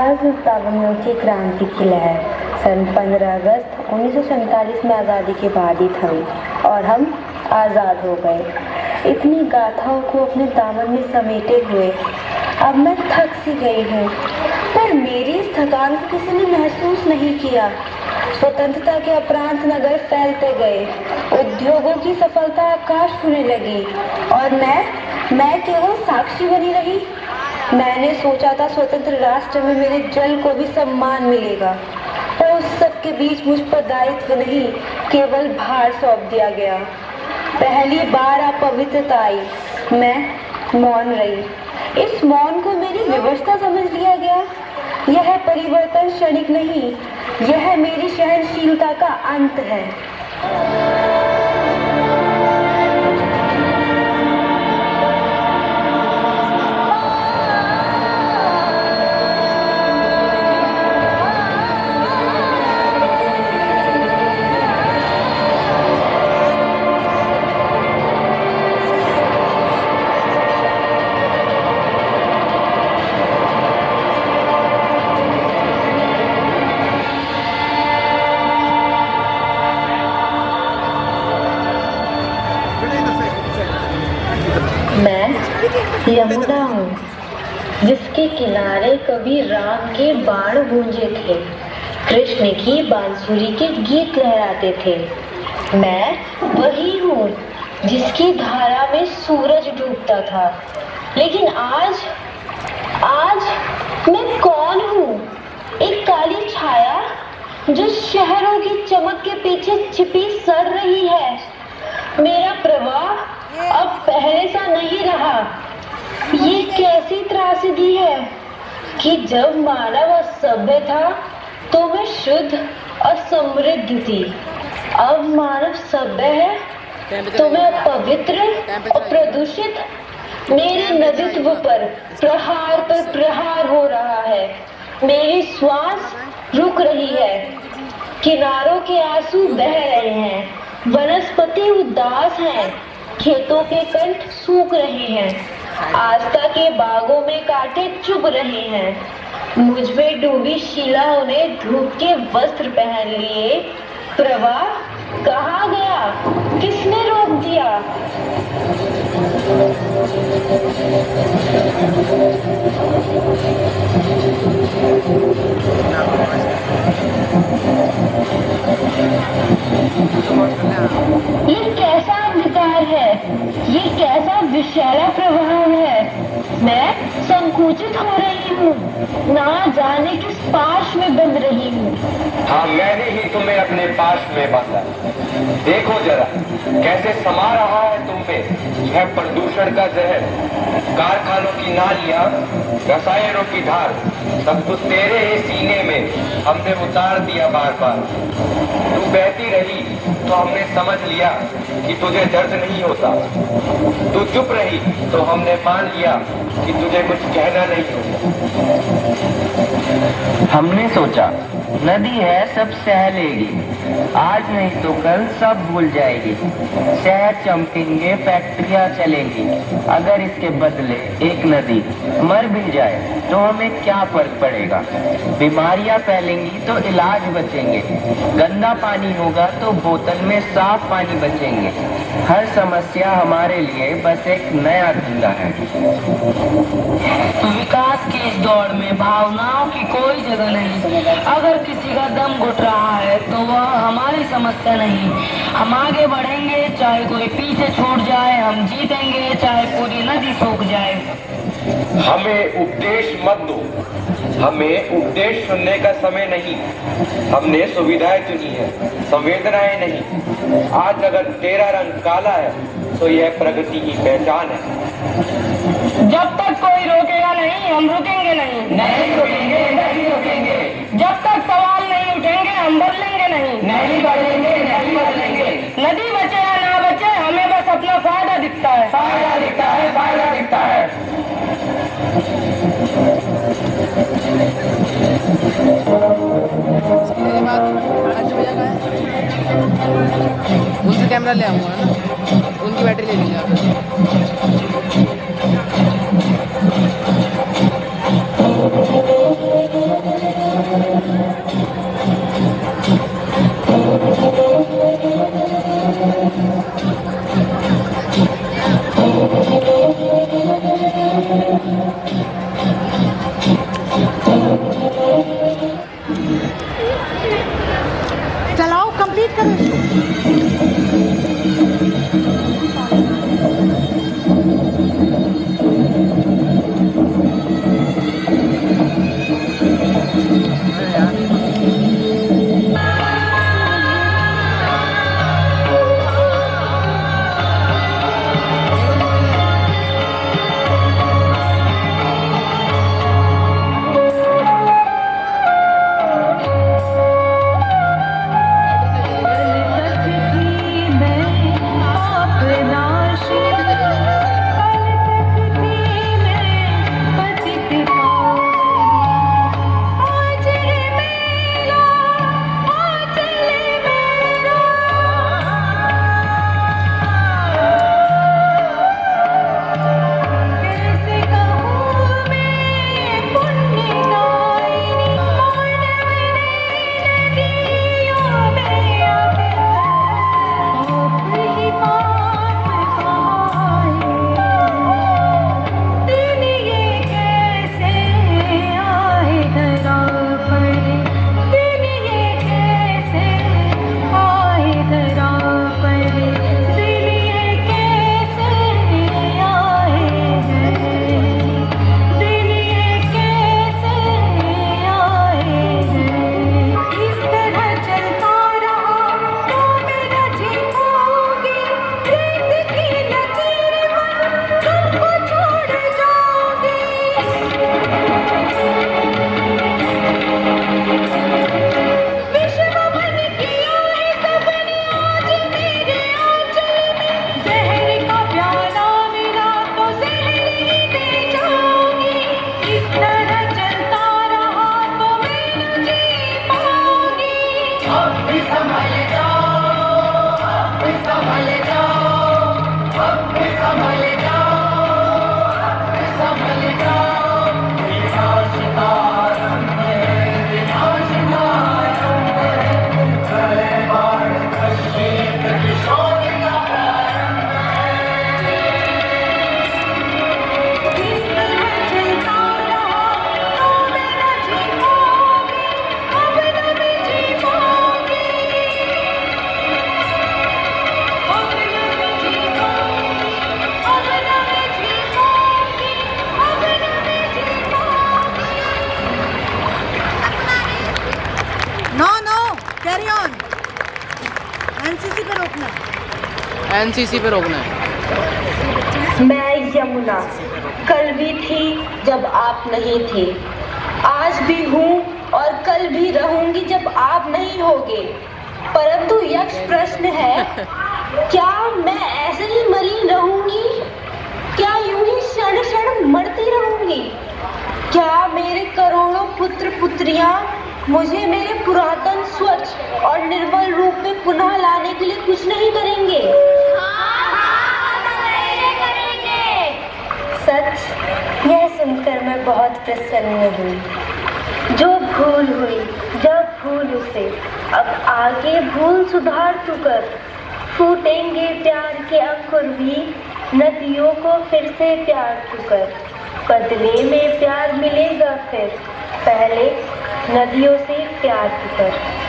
1857 की क्रांति की लहर सन 15 अगस्त 1947 में आज़ादी के बाद ही थमी और हम आज़ाद हो गए। इतनी गाथाओं को अपने दामन में समेटे हुए अब मैं थक सी गई हूँ, पर मेरी इस थकान को किसी ने महसूस नहीं किया। स्वतंत्रता के अपरांत नगर फैलते गए, उद्योगों की सफलता आकाश छूने लगी और मैं केवल साक्षी बनी रही। मैंने सोचा था स्वतंत्र राष्ट्र में मेरे जल को भी सम्मान मिलेगा, पर उस सब के बीच मुझ पर दायित्व नहीं, केवल भार सौंप दिया गया। पहली बार अपवित्रता आई, मैं मौन रही। इस मौन को मेरी विवशता समझ लिया गया। यह परिवर्तन क्षणिक नहीं, यह मेरी सहनशीलता का अंत है। मैं यमुना हूँ, जिसके किनारे कभी राग के बाण गूंजे थे, कृष्ण की बांसुरी के गीत लहराते थे। मैं वही हूँ जिसकी धारा में सूरज डूबता था। लेकिन आज मैं कौन हूँ? एक काली छाया जो शहरों की चमक के पीछे छिपी सड़ रही है। मेरा प्रवाह अब पहले सा नहीं रहा। ये कैसी त्रासदी है कि जब मानव असभ्य था तो मैं शुद्ध और समृद्ध थी। अब मानव सभ्य है तो मैं पवित्र और प्रदूषित। मेरे नदित्व पर प्रहार हो रहा है। मेरी श्वास रुक रही है, किनारों के आंसू बह रहे हैं, वनस्पति उदास हैं, खेतों के कंठ सूख रहे हैं, आस्था के बागों में कांटे चुभ रहे हैं। मुझ में डूबी शिलाओं ने धूप के वस्त्र पहन लिए। प्रवाह कहाँ गया? किसने रोक दिया? ये कैसा अंधकार है? ये कैसा विषैला प्रभाव है? मैं संकुचित हो रही हूँ, ना जाने किस पाश में बंध रही हूँ। हाँ, मैंने ही तुम्हें अपने पाश में बांधा। देखो जरा कैसे समा रहा है तुम पे यह प्रदूषण का जहर। कारखानों की नालियां, रसायनों की धार, सब कुछ तेरे ही सीने में हमने उतार दिया बार बार। तू बहती रही तो हमने समझ लिया कि तुझे दर्द नहीं होता। तू चुप रही तो हमने मान लिया कि तुझे कुछ कहना नहीं होता। हमने सोचा नदी है, सब सह लेगी, आज नहीं तो कल सब भूल जाएगी। शहर चमकेंगे, फैक्ट्रियां चलेंगी, अगर इसके बदले एक नदी मर भी जाए तो हमें क्या फर्क पड़ेगा। बीमारियां फैलेंगी तो इलाज बचेंगे, गंदा पानी होगा तो बोतल में साफ पानी बचेंगे। हर समस्या हमारे लिए बस एक नया धंधा है। विकास की इस दौड़ में भावनाओं की कोई जगह नहीं। अगर किसी का दम घुट रहा है तो वह हमारी समस्या नहीं। हम आगे बढ़ेंगे चाहे कोई पीछे छूट जाए, हम जीतेंगे चाहे पूरी नदी सूख जाए। हमें उपदेश मत दो, हमें उपदेश सुनने का समय नहीं। हमने सुविधाएं चुनी है, संवेदनाएं नहीं। आज अगर तेरा रंग काला है तो यह प्रगति की पहचान है। जब तक कोई रोकेगा नहीं, हम रुकेंगे नहीं। नहीं रुकेंगे, नहीं रुकेंगे। जब तक सवाल नहीं उठेंगे, हम बदलेंगे नहीं। नहीं बदलेंगे, नहीं बदलेंगे। नदी बचे या ना बचे, हमें बस अपना फायदा दिखता है। फायदा दिखता है, फायदा दिखता है। उनसे कैमरा ले आऊंगा ना, उनकी बैटरी ले लीजिए आप। एनसीसी पे रोकना है। मैं यमुना कल भी थी जब आप नहीं थे, आज भी हूँ और कल भी रहूंगी जब आप नहीं होगे। परंतु यक्ष प्रश्न है, क्या मैं ऐसे ही मरी रहूंगी? क्या यूं ही क्षण क्षण मरती रहूंगी? क्या मेरे करोड़ों पुत्र पुत्रियां मुझे मेरे पुरातन स्वच्छ और निर्मल रूप में पुनः लाने के लिए कुछ नहीं करेंगे? सच, यह सुनकर मैं बहुत प्रसन्न हुई। जो भूल हुई जब भूल उसे, अब आगे भूल सुधार तू कर। फूटेंगे प्यार के अंकुर भी, नदियों को फिर से प्यार तू कर। बदले में प्यार मिलेगा फिर, पहले नदियों से प्यार तू कर।